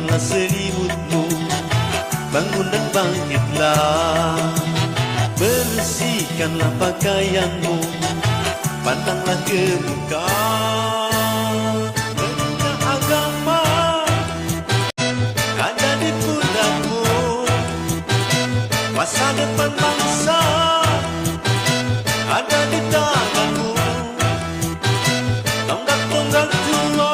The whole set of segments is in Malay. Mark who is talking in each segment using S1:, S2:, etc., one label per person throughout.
S1: Bersihkanlah selimutmu, bangun dan bangkitlah. Bersihkanlah pakaianmu, pandanglah ke muka. Benda agama ada di pundakmu, masa depan bangsa ada di tanganmu. Tonggak-tonggak tua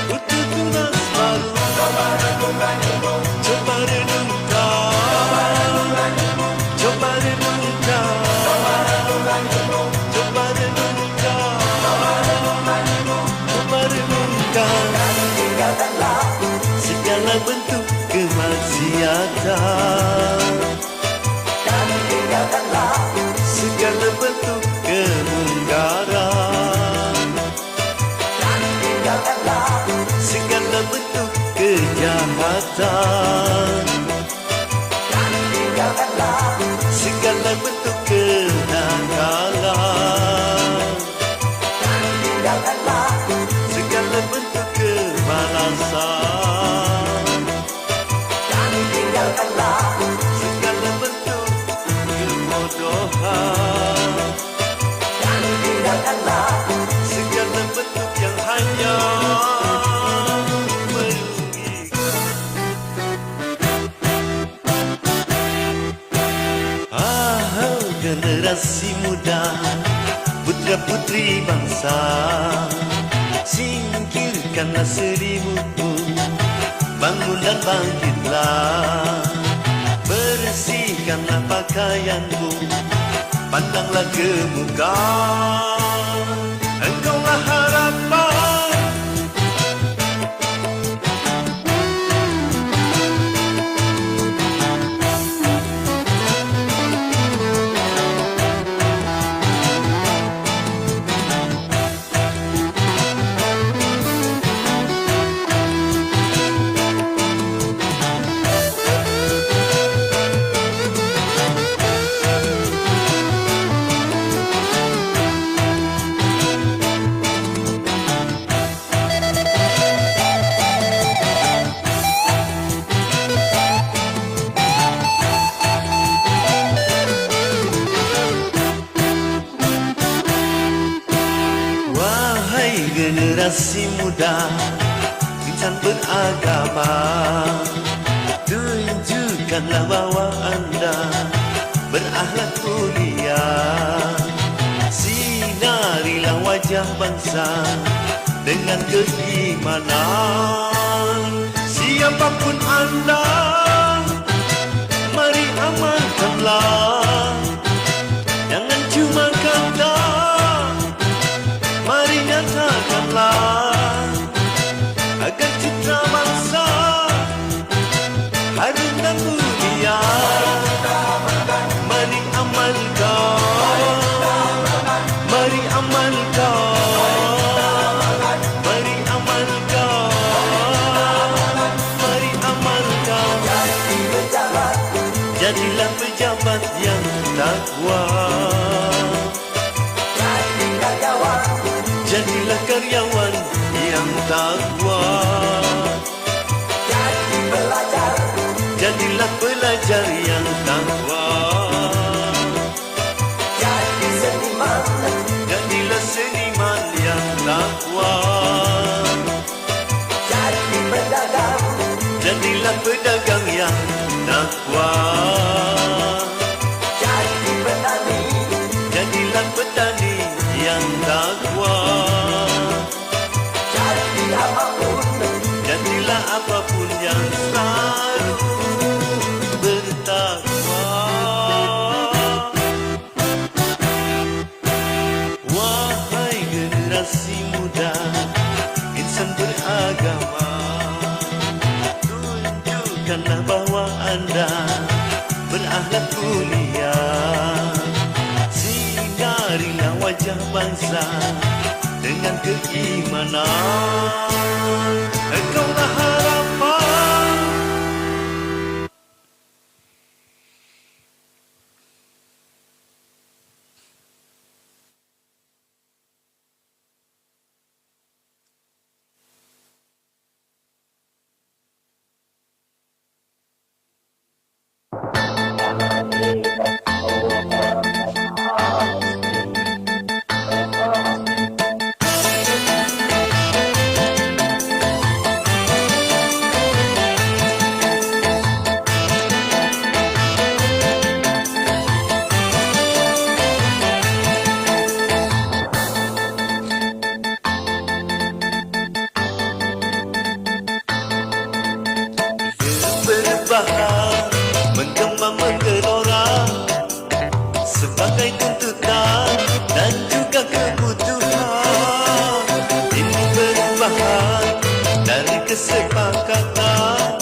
S1: untuk tunas baru. Coba renungkan, coba renungkan, coba renungkan, coba renungkan, coba renungkan. Tinggalkanlah segala bentuk kemaksiatan, dan tinggalkanlah segala bentuk kemungkaran, dan tinggalkanlah segala bentuk kejahatan, dan tinggalkanlah segala bentuk kenakalan, dan tinggalkanlah segala bentuk kemalasan, dan tinggalkanlah segala bentuk kebodohan, dan tinggalkanlah segala bentuk yang hanya merugikan. Generasi muda, putra putri bangsa, singkirkanlah selimutmu, bangun dan bangkitlah. Bersihkanlah pakaianmu, pandanglah ke muka. Engkaulah harapan, generasi muda, insan beragama, tunjukkanlah bahwa anda berakhlak mulia. Sinarilah wajah bangsa dengan keimanan. Siapapun anda, mari amalkanlah, jangan cuma kata, mari nyatakanlah, agar citra bangsa harum dan mulia. Mari amalkan, mari amalkan, mari amalkan, mari amalkan. Jadilah pejabat yang takwa, jadilah karyawan yang takwa, jadilah pelajar yang takwa, jadilah seniman yang takwa, jadilah pedagang yang takwa, jadilah petani yang takwa. Jadilah apapun yang selalu bertakwa. Wahai generasi muda, insan beragama, tunjukkanlah bahwa anda berakhlak mulia. Sinarilah wajah bangsa dengan keimanan. Engkaulah harapan. perubahan menggema menggelora sebagai tuntutan dan juga kebutuhan. Ini perubahan dari kesepakatan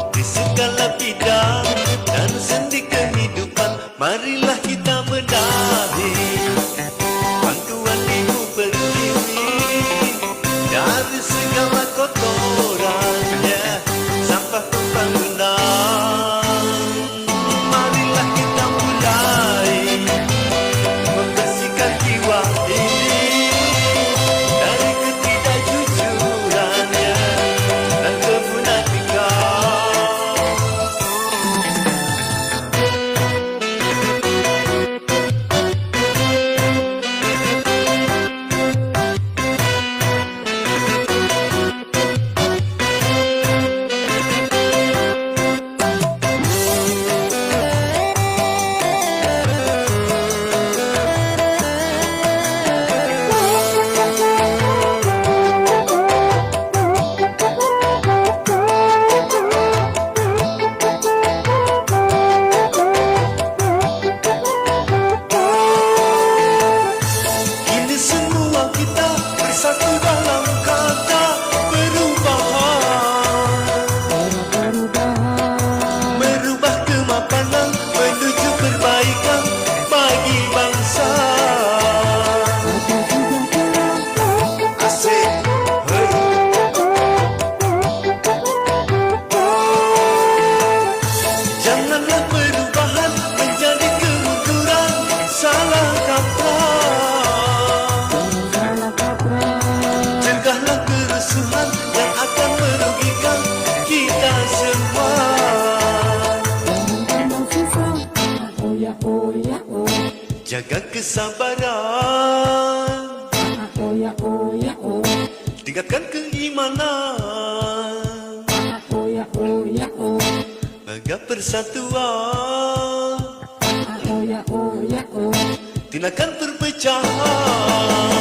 S1: di segala bidang dan sendi kehidupan. Marilah kita benahi bantuan ibu pertiwi dari segala kotorannya, sampah pembangunan. Marilah kita mulai membersihkan jiwa ini dari ketidakjujurannya dan kemunafikan. Kini semua kita bersatu dalam kata perubahan. Merubah kemapanan menuju perbaikan bagi bangsa. Asik, hey. Janganlah perubahan menjadi kemunduran, salah kaprah. Cegahlah kerusuhan yang akan merugikan kita semua. Jaga kesabaran, tingkatkan keimanan, jaga persatuan, tindakan perpecahan.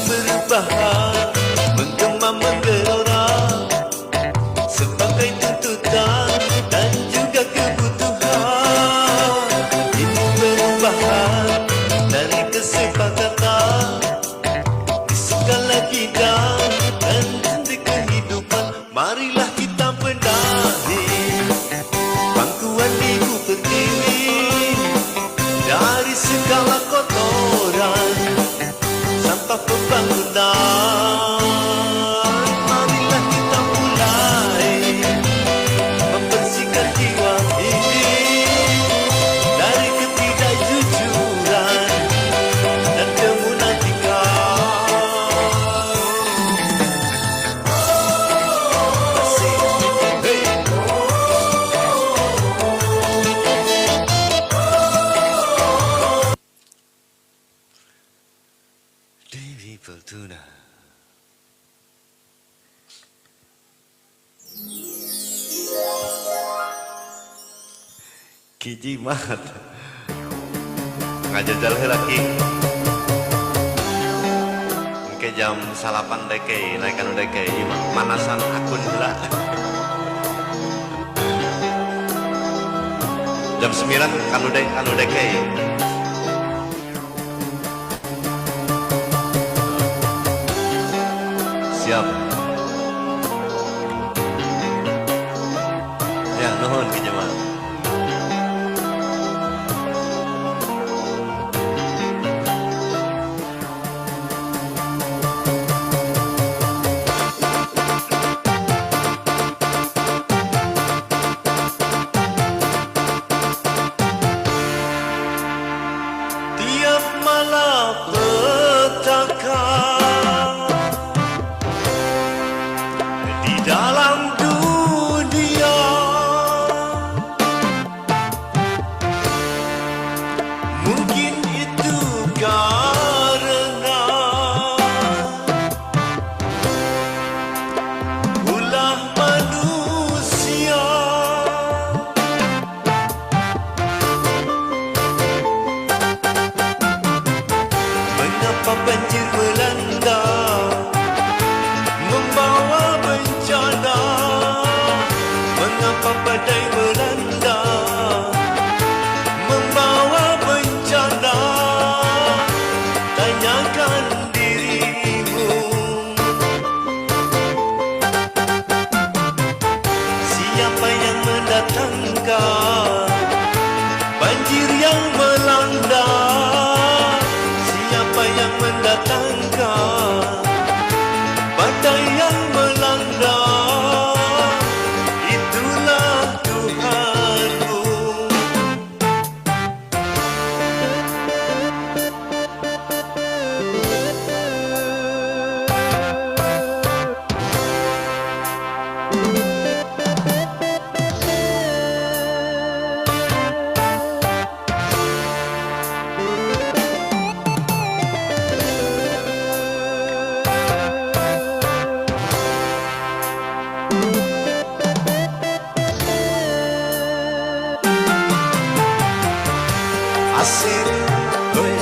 S1: Perubahan menggema menggelora sebagai tuntutan dan juga kebutuhan. Ini perubahan dari kesepakatan di segala bidang dan sendi kehidupan. Marilah kita benahi pangkuan ibu pertiwi dari segala kotoran, sampah pembangunan. Marilah kita mulai membersihkan jiwa ini dari ketidakjujuran dan kemunafikan. Asik, hey. Dewi Fortuna. Kijimat ngajajal lagi ke jam salapan deke naikan deke manasan akun gila jam 9 kanu deke siap ya nuhun kijimat. Tiap malapetaka di dalam dunia mungkin itu karena banjir melanda, membawa bencana. Mengapa badai melanda, membawa bencana? Tanyakan dirimu. Siapa yang mendatangkan banjir yang melanda? Siapa yang mendatangkan badai yang melanda? Itulah Tuhanmu. Asir, oi.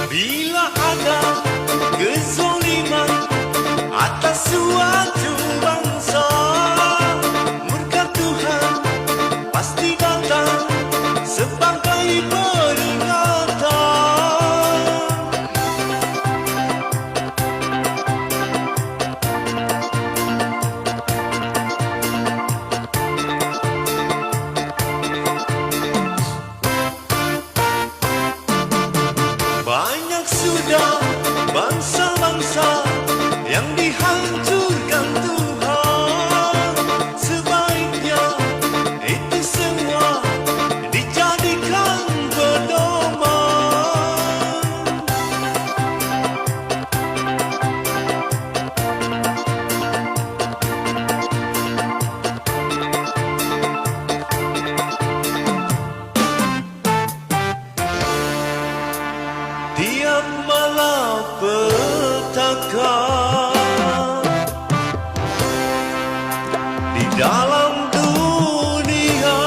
S1: Bila ada kezaliman atas suatu bangsa, murka Tuhan pasti datang sebagai peringatan. Banyak sudah bangsa-bangsa yang dihancurkan Tuhan. Sebaiknya itu semua dijadikan pedoman. Tiap malapetaka di dalam dunia,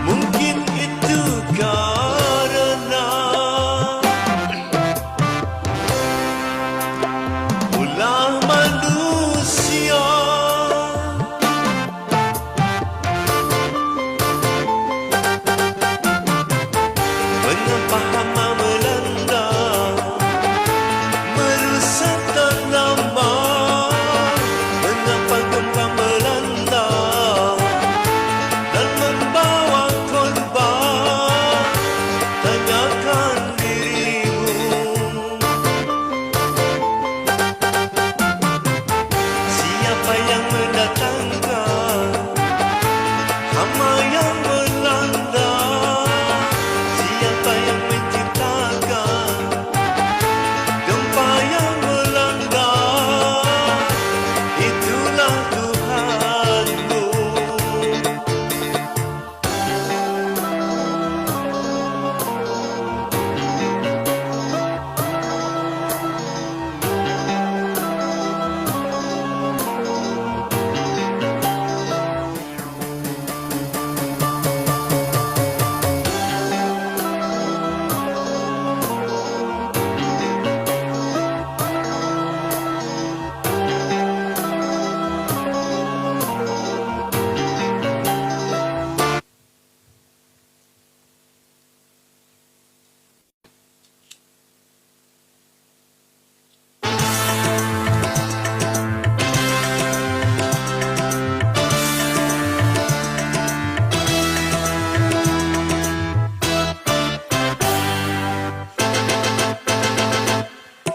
S1: mungkin itu karena ulah manusia. Mengapa hama melanda, merusak tanaman? Mengapa gempa melanda dan membawa korban? Tanyakan dirimu. Siapa yang mendatangkan hama yang melanda? Siapa yang menciptakan gempa yang melanda? Itulah Tuhanmu.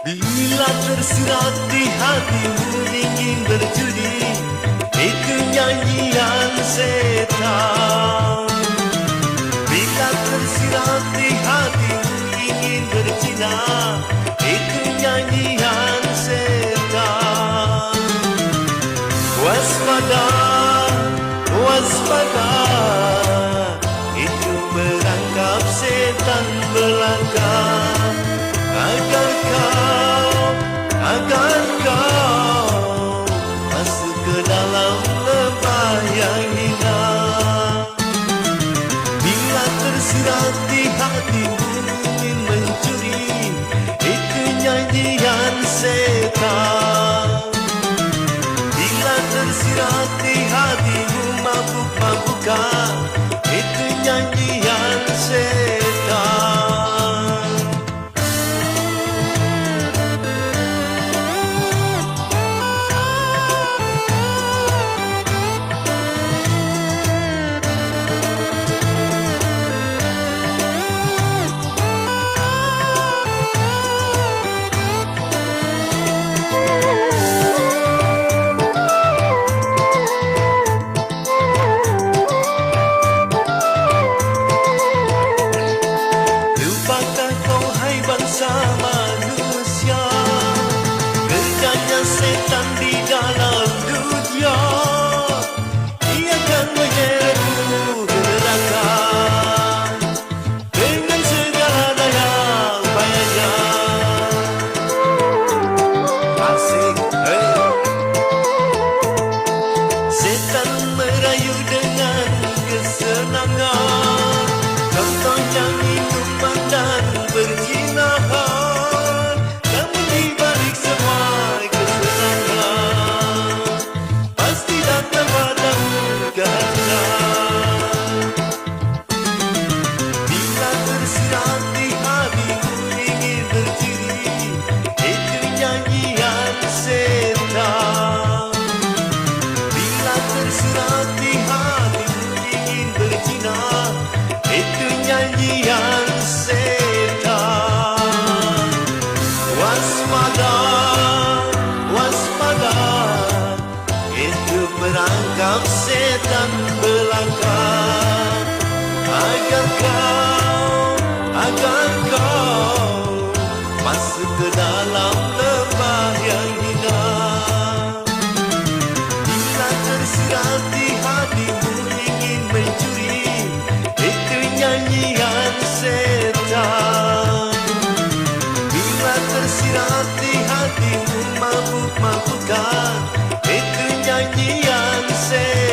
S1: Bila tersirat di hatimu ingin berjudi, itu nyanyian setan. Bila tersirat di hatimu ingin berzina, itu nyanyian setan. mabuk-mabukan, itu nyanyian setan.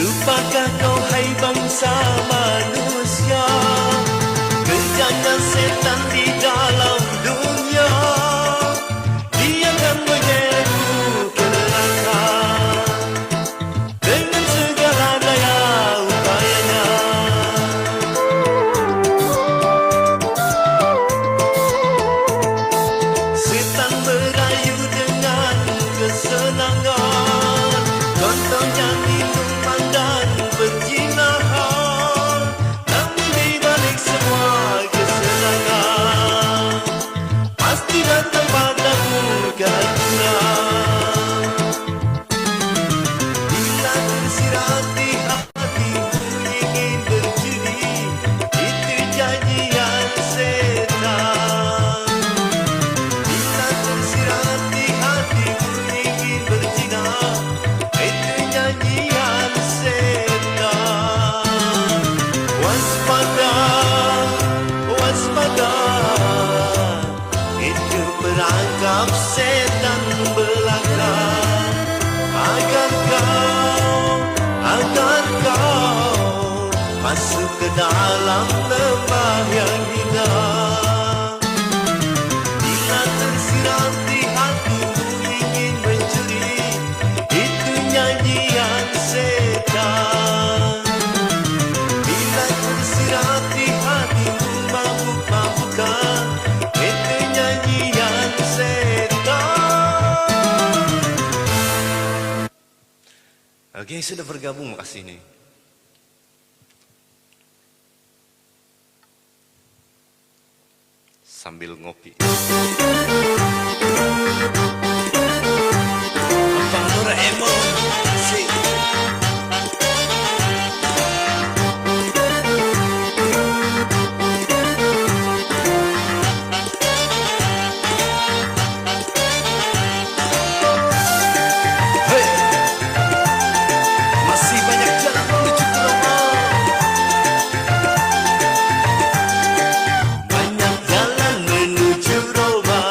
S1: Lupakah kau hai bangsa manusia, kerjanya setan di dalam dunia. Dia akan menyeretmu ke neraka dengan segala daya upayanya. Setan merayu dengan kesenangan, contohnya minuman dan perzinahan. Namun di balik semua kesenangan, pasti datang padamu keraguan. Bila tersirat di hatimu ingin berjudi, itu janjian setan. Bila tersirat di hatimu ingin berzina, itu nyanyian setan. Waspada, waspada, itu perangkap setan belaka. Agar kau masuk ke dalam lembah yang hina. Bila tersirat di hatimu ingin mencuri, itu nyanyian setan. Bila tersirat di hatimu mabuk-mabukan, itu nyanyian setan. Oke, sudah bergabung makasih nih. Sambil ngopi. Abang Doraemon, asik. Hey, masih banyak jalan menuju ke Roma. Banyak jalan menuju Roma.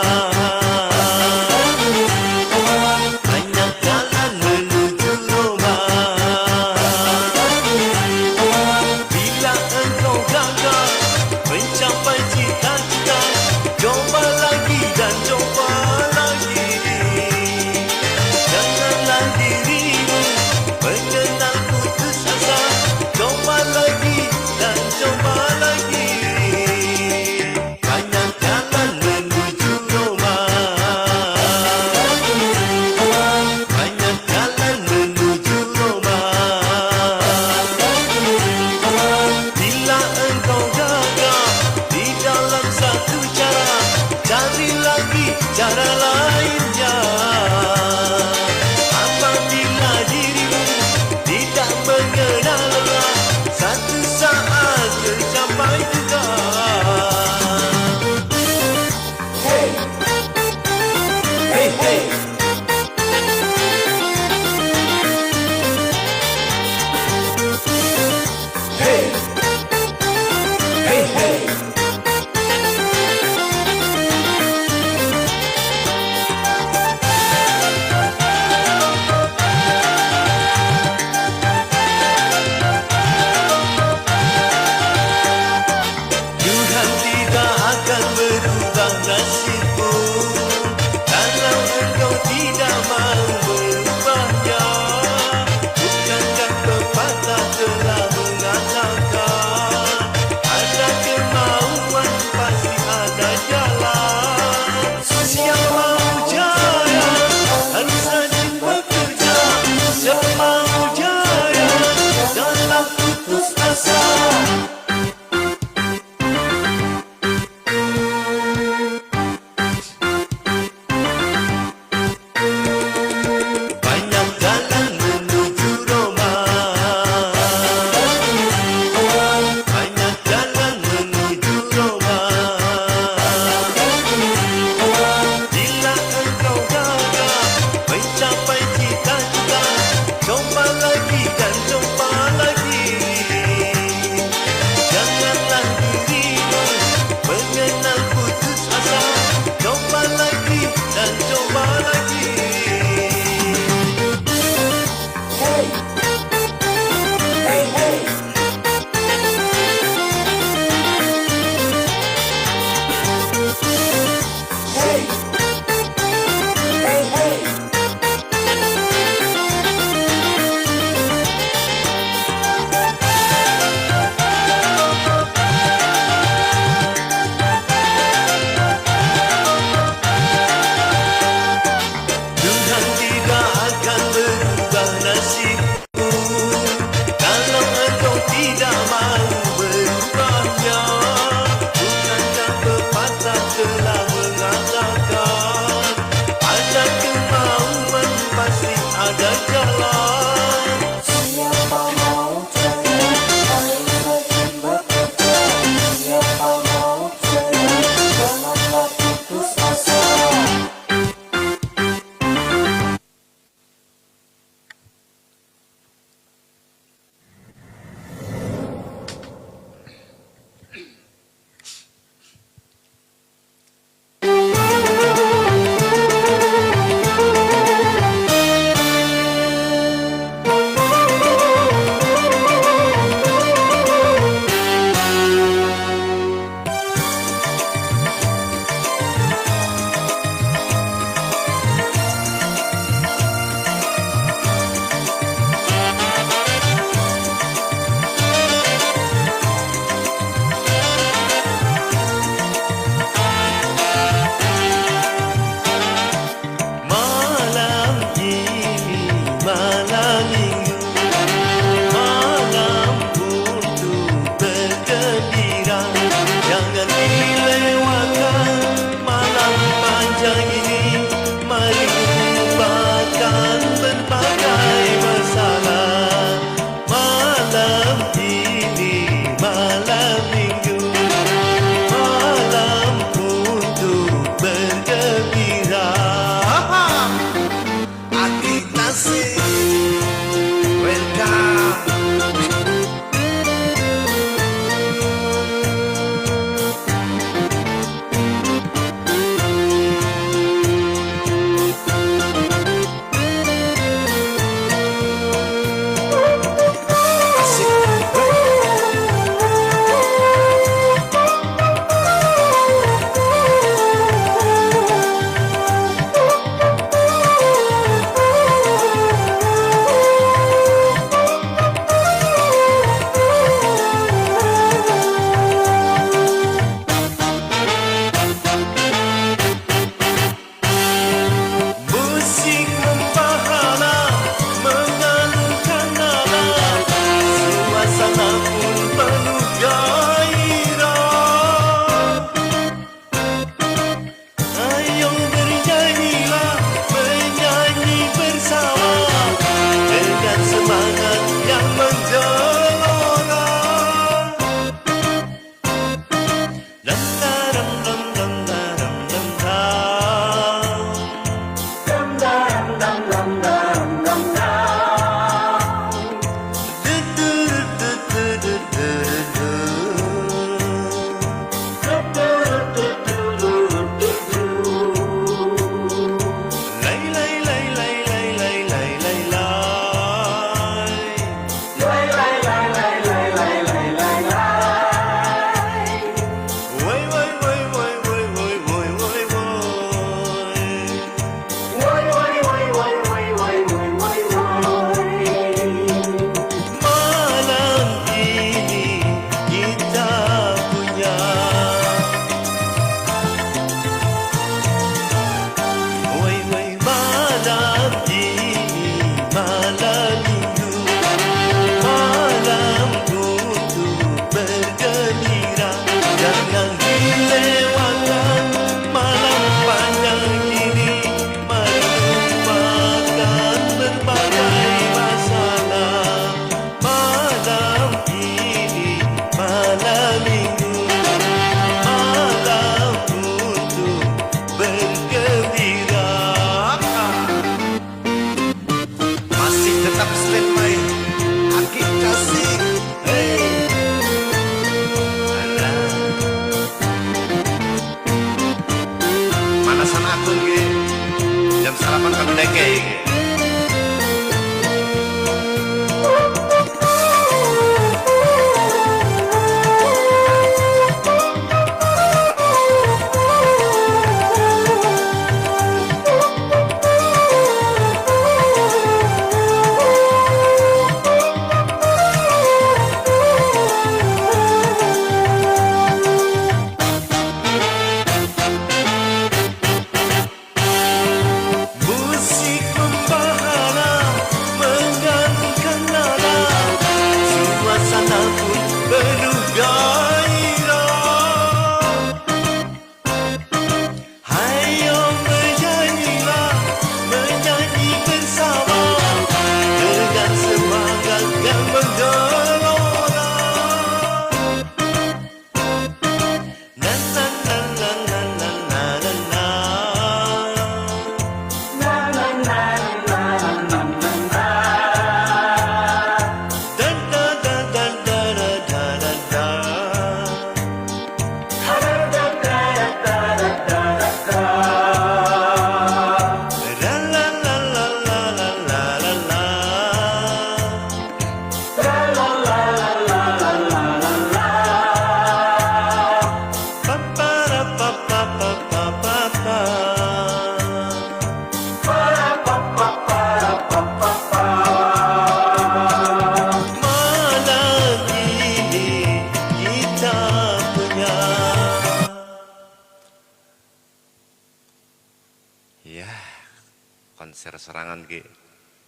S1: konser serangan ki.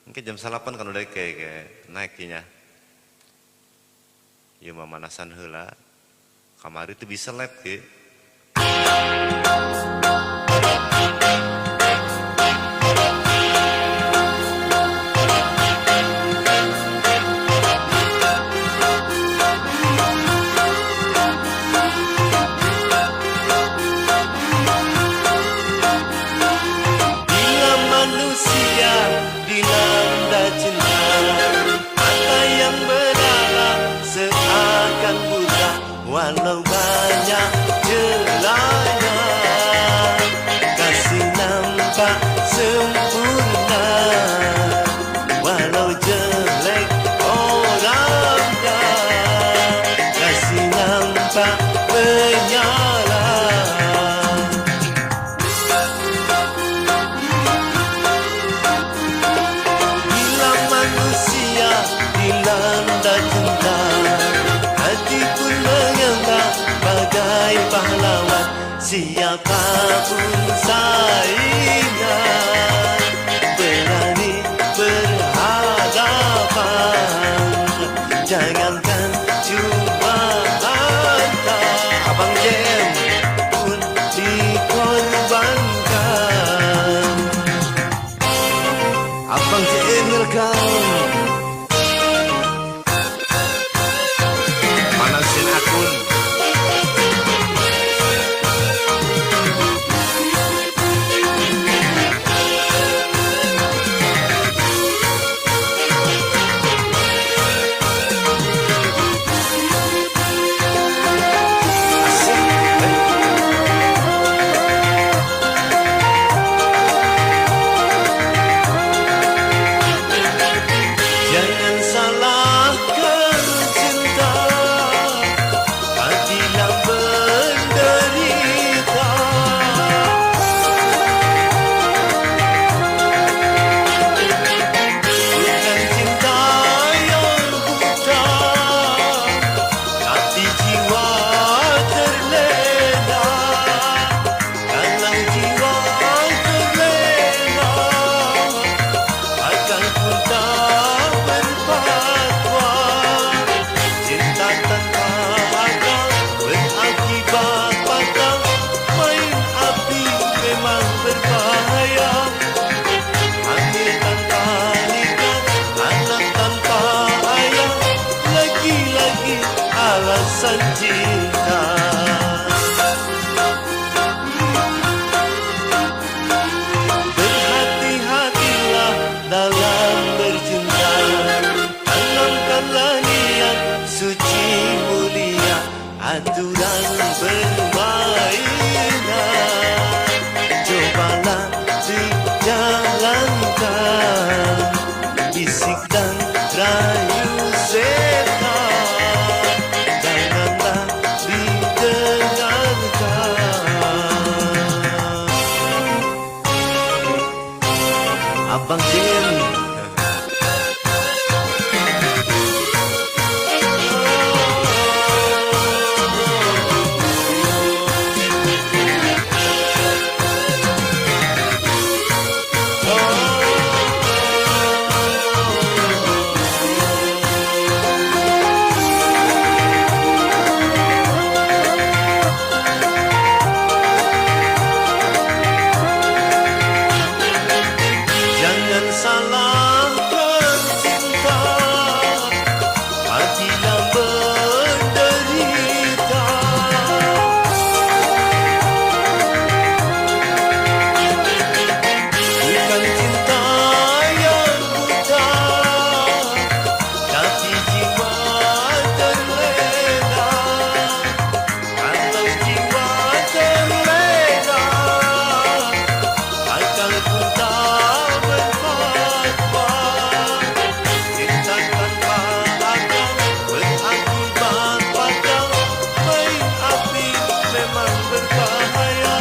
S1: Mungkin jam 8 kan udah kayak naiknya. Ya mamanasan heula. Kamari itu bisa lab ki.
S2: Walau banyak celahnya, kasih nampak sempurna. Walau jelek orangnya, kasih nampak menyala. Bila manusia dilanda cinta, hati pun mengembang bagai pahlawan. Siapapun saingnya berani berhadapan. Jangankan cuma harta, Abang Jem pun dikorbankan. Abang Jem welcome.
S1: Manasin akun.
S2: aturan permainan. Cobalah dijalankan, bisik dan rayu setan, janganlah didengarkan. Abang Jin.
S1: Jangan salahkan cinta, hati yang menderita. Bukan cinta yang buta, tapi jiwa terlena. Kalau jiwa terlena, akal pun tak berfatwa. Cinta tanpa akal berakibat fatal. Main api memang berbahaya.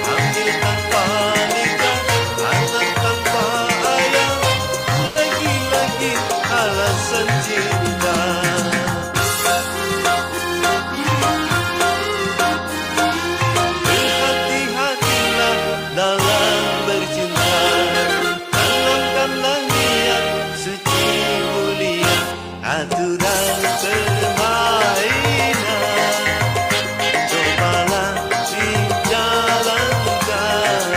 S1: Hamil tanpa nikah, anak tanpa ayah, lagi-lagi alasan cinta. Berhati-hatilah dalam bercinta, tanamkanlah niat suci mulia, aturan permainan. Cobalah dijalankan,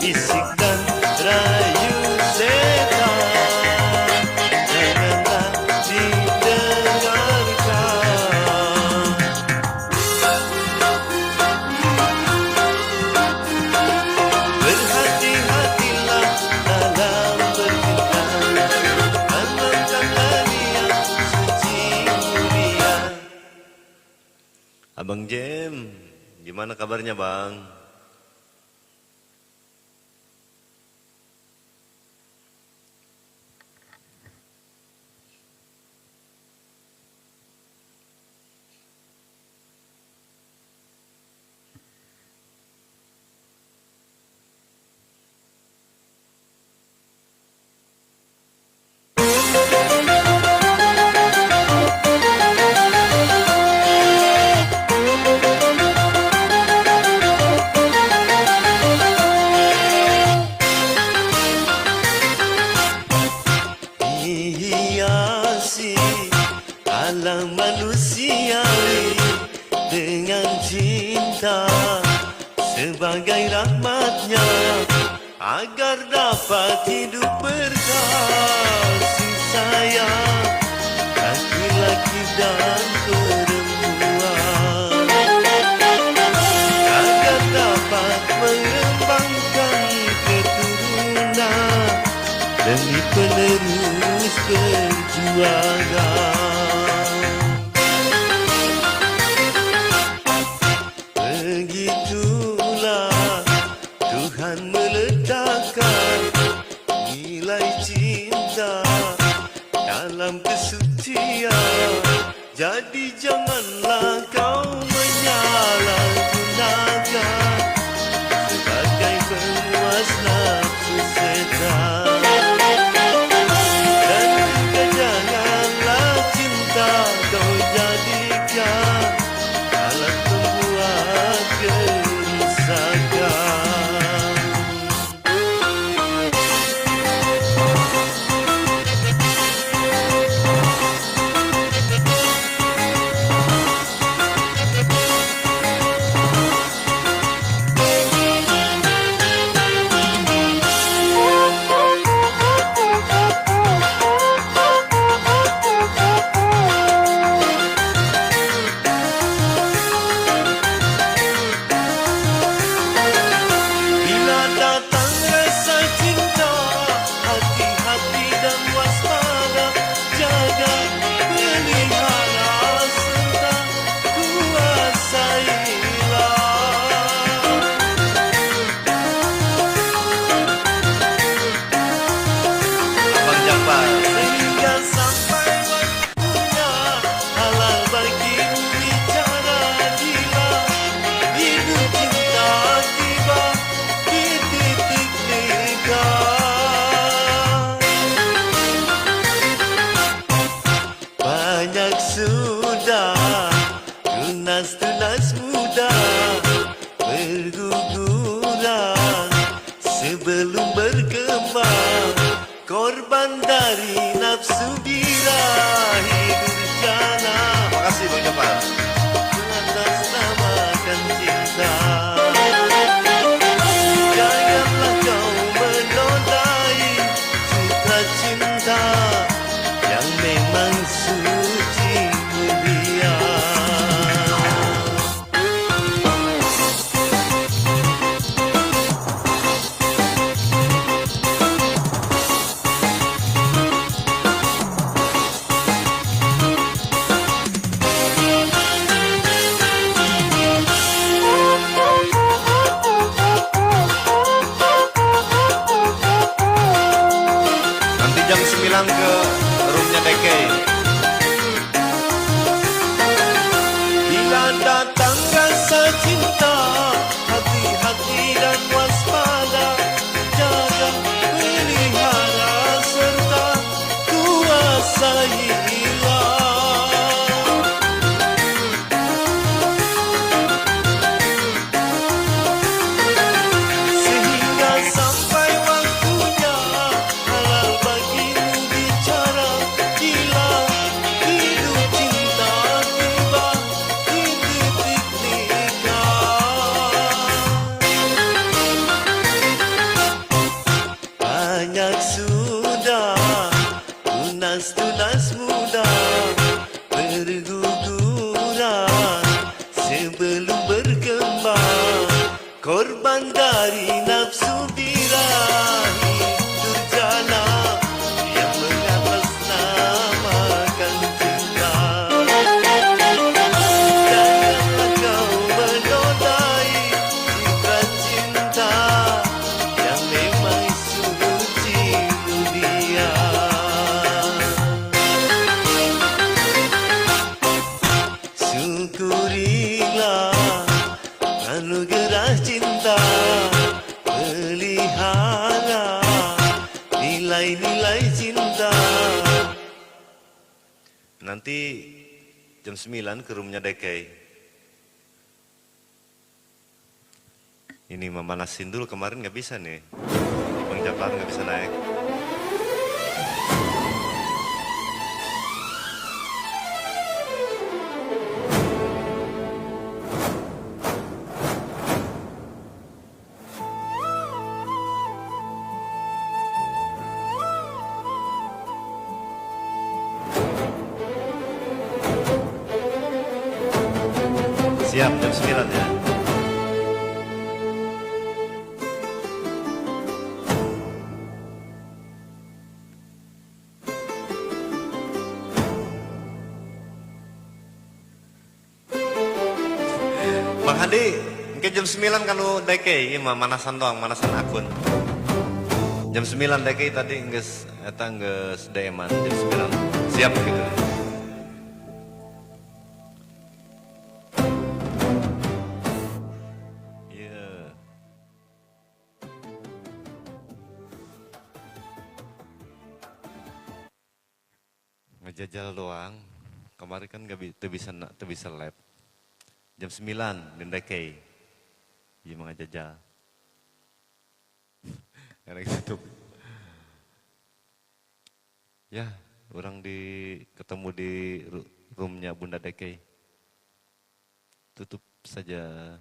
S1: bisik dan rayu setan, janganlah didengarkan. Berhati-hatilah dalam bercinta, tanamkanlah niat suci mulia. Abang Jem, gimana kabarnya bang? Hiasi alam manusiawi dengan cinta sebagai rahmatnya, agar dapat hidup berkasih sayang laki-laki dan perempuan, agar dapat mengembangkan keturunan demi penerus perjuangan. Begitulah Tuhan meletakkan nilai cinta dalam kesucian. Jadi janganlah kau menyalahgunakan sebagai pemuas nafsu setan. Dan juga janganlah cinta kau jadikan alat pembuat kerusakan.
S2: sebelum berkembang, korban dari nafsu birahi durjana.
S1: Makasih Bang Japar.
S2: Atas namakan cinta, janganlah kau menodai sutra cinta yang memang suci mulia.
S1: Nanti jam 9 ke roomnya Deke.
S2: Bila datang rasa cinta, hati-hati dan waspada, jaga, pelihara serta kuasailah. Sehingga sampai waktunya halal bagimu bicara, bila hidup cinta tiba di titik nikah. Banyak sudah tunas-tunas muda berguguran sebelum berkembang, korban dari nafsu birahi durjana yang mengatasnamakan cinta. Janganlah kau menodai citra cinta yang memang suci mulia. Syukurilah anugerah cinta, pelihara nilai-nilai cinta.
S1: Nanti jam 9 ke roomnya Deke. Ini memanasin dulu, kemarin nggak bisa nih. Bang Japar nggak bisa naik. Siap jam 9 ya. Bang Hadi, mungkin jam 9 kan lu Deke, iya mah manasan doang, manasan akun. Jam 9 Deke tadi geus eta geus DM-an jam 9. Siap gitu. Iya. Ngejajal doang. Kemarin kan gak bisa lab. Jam 9 di Deke. Iya mah ngejajal. Karena gitu. Ya, orang ketemu di roomnya Bunda Deke. Tutup saja.